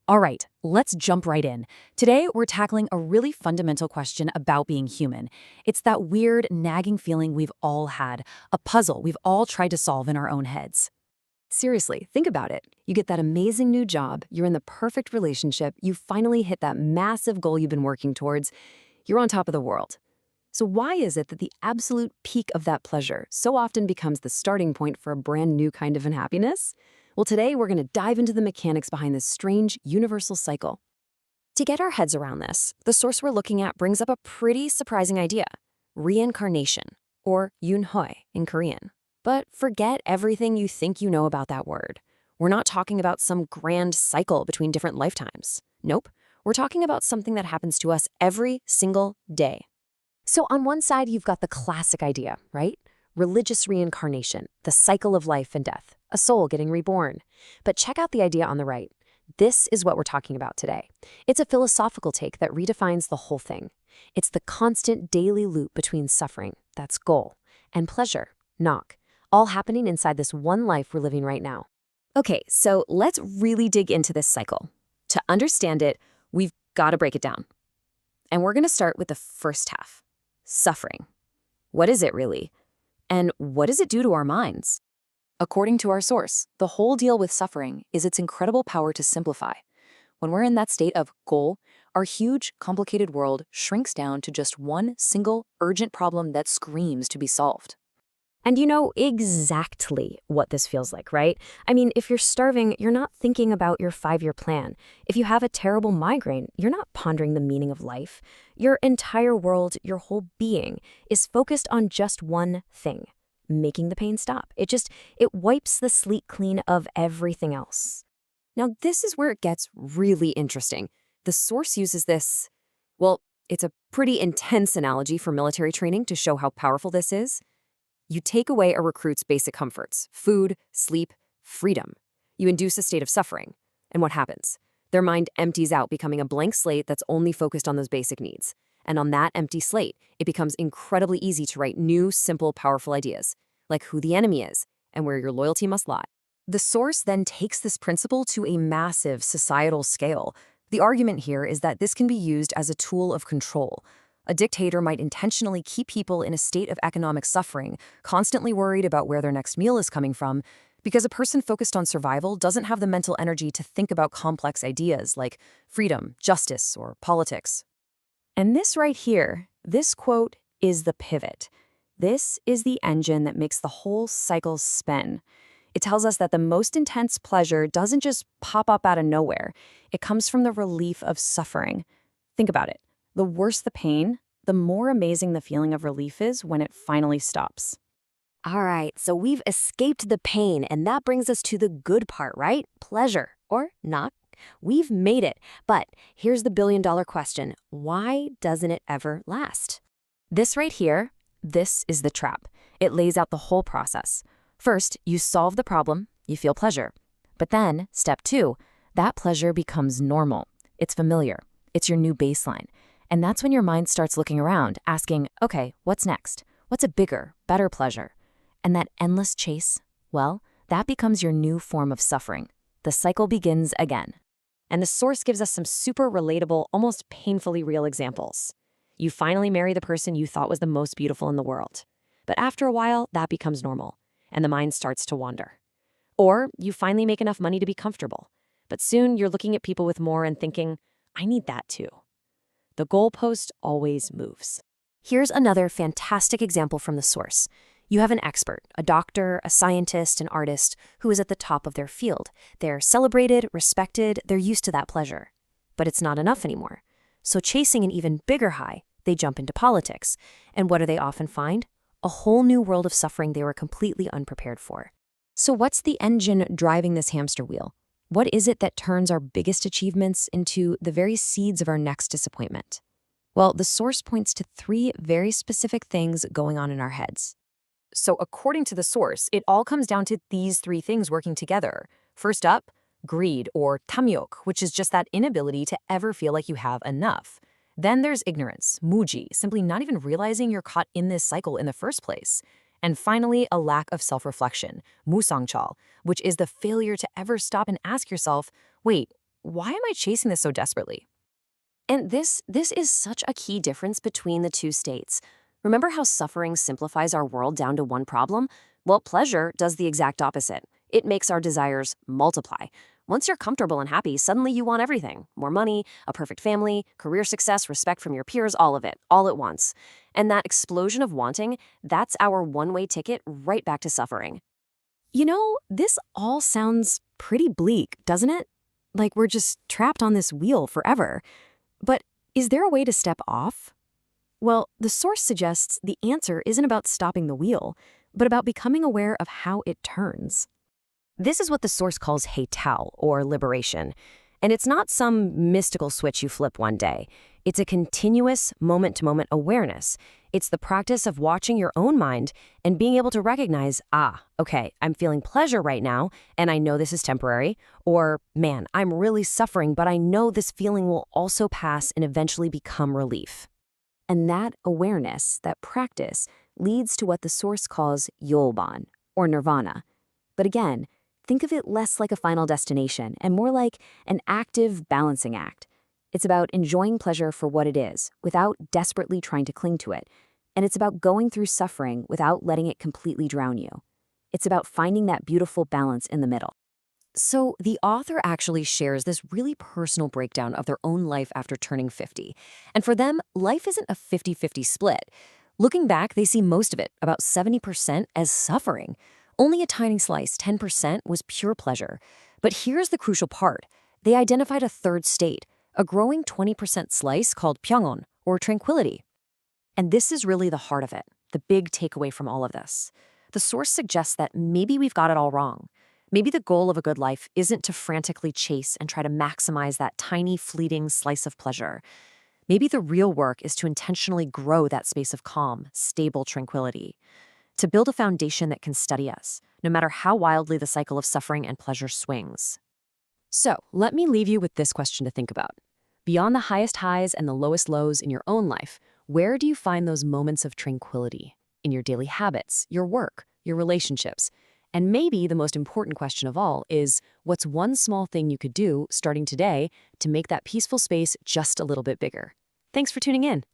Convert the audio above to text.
All right, let's jump right in. Today, we're tackling a really fundamental question about being human. It's that weird, nagging feeling we've all had, a puzzle we've all tried to solve in our own heads. Seriously, think about it. You get that amazing new job, you're in the perfect relationship, you finally hit that massive goal you've been working towards, you're on top of the world. So why is it that the absolute peak of that pleasure so often becomes the starting point for a brand new kind of unhappiness? Well, today we're going to dive into the mechanics behind this strange, universal cycle. To get our heads around this, the source we're looking at brings up a pretty surprising idea: reincarnation, or yunhoi in Korean. But forget everything you think you know about that word. We're not talking about some grand cycle between different lifetimes. Nope, we're talking about something that happens to us every single day. So on one side, you've got the classic idea, right? Religious reincarnation, the cycle of life and death, a soul getting reborn. But check out the idea on the right. This is what we're talking about today. It's a philosophical take that redefines the whole thing. It's the constant daily loop between suffering, that's goal, and pleasure, knock, all happening inside this one life we're living right now. Okay, so let's really dig into this cycle. To understand it, we've got to break it down. And we're going to start with the first half, suffering. What is it really? And what does it do to our minds? According to our source, the whole deal with suffering is its incredible power to simplify. When we're in that state of goal, our huge, complicated world shrinks down to just one single, urgent problem that screams to be solved. And you know exactly what this feels like, right? I mean, if you're starving, you're not thinking about your 5-year plan. If you have a terrible migraine, you're not pondering the meaning of life. Your entire world, your whole being, is focused on just one thing: making the pain stop. It wipes the slate clean of everything else. Now, this is where it gets really interesting. The source uses this, well, it's a pretty intense analogy for military training to show how powerful this is. You take away a recruit's basic comforts: food, sleep, freedom. You induce a state of suffering. And what happens? Their mind empties out, becoming a blank slate that's only focused on those basic needs. And on that empty slate, it becomes incredibly easy to write new, simple, powerful ideas, like who the enemy is and where your loyalty must lie. The source then takes this principle to a massive societal scale. The argument here is that this can be used as a tool of control. A dictator might intentionally keep people in a state of economic suffering, constantly worried about where their next meal is coming from, because a person focused on survival doesn't have the mental energy to think about complex ideas like freedom, justice, or politics. And this right here, this quote, is the pivot. This is the engine that makes the whole cycle spin. It tells us that the most intense pleasure doesn't just pop up out of nowhere. It comes from the relief of suffering. Think about it. The worse the pain, the more amazing the feeling of relief is when it finally stops. All right, so we've escaped the pain, and that brings us to the good part, right? Pleasure, or not. We've made it. But here's the billion-dollar question: why doesn't it ever last? This right here, this is the trap. It lays out the whole process. First, you solve the problem, you feel pleasure. But then, step 2, that pleasure becomes normal. It's familiar. It's your new baseline. And that's when your mind starts looking around, asking, okay, what's next? What's a bigger, better pleasure? And that endless chase, well, that becomes your new form of suffering. The cycle begins again. And the source gives us some super relatable, almost painfully real examples. You finally marry the person you thought was the most beautiful in the world. But after a while, that becomes normal, and the mind starts to wander. Or you finally make enough money to be comfortable. But soon you're looking at people with more and thinking, I need that too. The goalpost always moves. Here's another fantastic example from the source. You have an expert, a doctor, a scientist, an artist, who is at the top of their field. They're celebrated, respected, they're used to that pleasure. But it's not enough anymore. So chasing an even bigger high, they jump into politics. And what do they often find? A whole new world of suffering they were completely unprepared for. So what's the engine driving this hamster wheel? What is it that turns our biggest achievements into the very seeds of our next disappointment? Well, the source points to 3 very specific things going on in our heads. So according to the source, it all comes down to these 3 things working together. First up, greed, or 탐욕, which is just that inability to ever feel like you have enough. Then there's ignorance, 무지, simply not even realizing you're caught in this cycle in the first place. And finally, a lack of self-reflection, 무성찰, which is the failure to ever stop and ask yourself, wait, why am I chasing this so desperately? And this is such a key difference between the two states. Remember how suffering simplifies our world down to one problem? Well, pleasure does the exact opposite. It makes our desires multiply. Once you're comfortable and happy, suddenly you want everything. More money, a perfect family, career success, respect from your peers, all of it, all at once. And that explosion of wanting, that's our one-way ticket right back to suffering. This all sounds pretty bleak, doesn't it? Like we're just trapped on this wheel forever. But is there a way to step off? Well, the source suggests the answer isn't about stopping the wheel, but about becoming aware of how it turns. This is what the source calls 해탈, or liberation. And it's not some mystical switch you flip one day. It's a continuous, moment-to-moment awareness. It's the practice of watching your own mind and being able to recognize, okay, I'm feeling pleasure right now, and I know this is temporary. Or, man, I'm really suffering, but I know this feeling will also pass and eventually become relief. And that awareness, that practice, leads to what the source calls yolban, or nirvana. But again, think of it less like a final destination and more like an active balancing act. It's about enjoying pleasure for what it is, without desperately trying to cling to it. And it's about going through suffering without letting it completely drown you. It's about finding that beautiful balance in the middle. So the author actually shares this really personal breakdown of their own life after turning 50. And for them, life isn't a 50-50 split. Looking back, they see most of it, about 70%, as suffering. Only a tiny slice, 10%, was pure pleasure. But here's the crucial part. They identified a third state, a growing 20% slice called 평온, or tranquility. And this is really the heart of it, the big takeaway from all of this. The source suggests that maybe we've got it all wrong. Maybe the goal of a good life isn't to frantically chase and try to maximize that tiny, fleeting slice of pleasure. Maybe the real work is to intentionally grow that space of calm, stable tranquility, to build a foundation that can steady us, no matter how wildly the cycle of suffering and pleasure swings. So, let me leave you with this question to think about. Beyond the highest highs and the lowest lows in your own life, where do you find those moments of tranquility? In your daily habits, your work, your relationships? And maybe the most important question of all is, what's one small thing you could do, starting today, to make that peaceful space just a little bit bigger? Thanks for tuning in.